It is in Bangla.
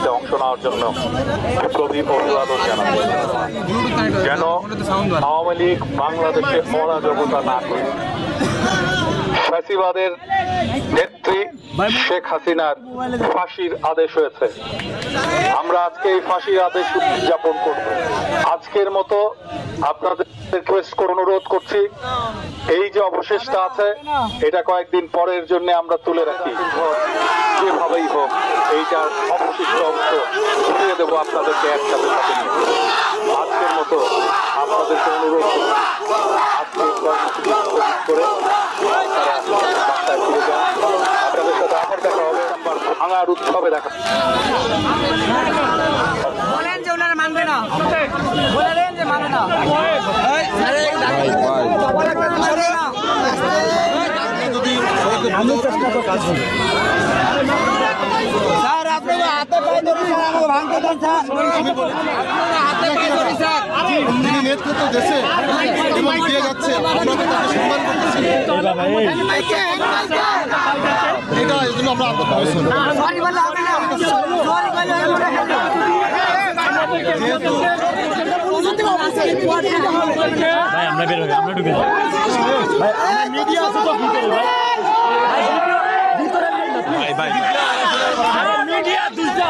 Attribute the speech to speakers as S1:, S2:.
S1: কর্মসূচিতে অংশ নেওয়ার জন্য বিপ্লবী অভিবাদন জানাচ্ছি। যেন আওয়ামী লীগ বাংলাদেশে অরাজকতা না করে ফ্যাসিবাদের নেত্রী শেখ হাসিনার ফাঁসির আদেশ হয়েছে। আমরা আজকে এই ফাঁসির আদেশ উদযাপন করব। আজকের মতো আপনাদের রিকোয়েস্ট করে অনুরোধ করছি, এই যে অবশেষটা আছে এটা কয়েকদিন পরের জন্য আমরা তুলে রাখি। যেভাবেই হোক এইটার অবশিষ্ট অংশ দিয়ে দেবো আপনাদেরকে একসাথে সাথে নিয়ে। আজকের মতো আপনাদেরকে অনুরোধ করছি, আজকে কর্মসূচি করে আপনারা বাসায় ফিরে যান। আপনাদের সাথে আবার দেখা হবে ভাঙার উৎসবে দেখা।
S2: বলেন যে ওনারা মানবে না, বলেন যে মানে না। স্যার আপনি হাতে পায়ে ধরি স্যার, আমাকে ভাঙতে দেন স্যার, হাতে পায়ে ধরি স্যার।
S3: যিনি নেতৃত্ব দেশে এবং দিয়ে যাচ্ছে আমরা তো তাকে সম্মান করতেছি। এটা এই জন্য আমরা
S2: সরি বলে হবে না, সরি বলে
S3: যেহেতু
S4: ভাই আমরা বের হই, আমরা ঢুকে যাই ভাই, আমরা মিডিয়া আছে তো ভিতরে ভাই ভাই ভাই মিডিয়া দুইটা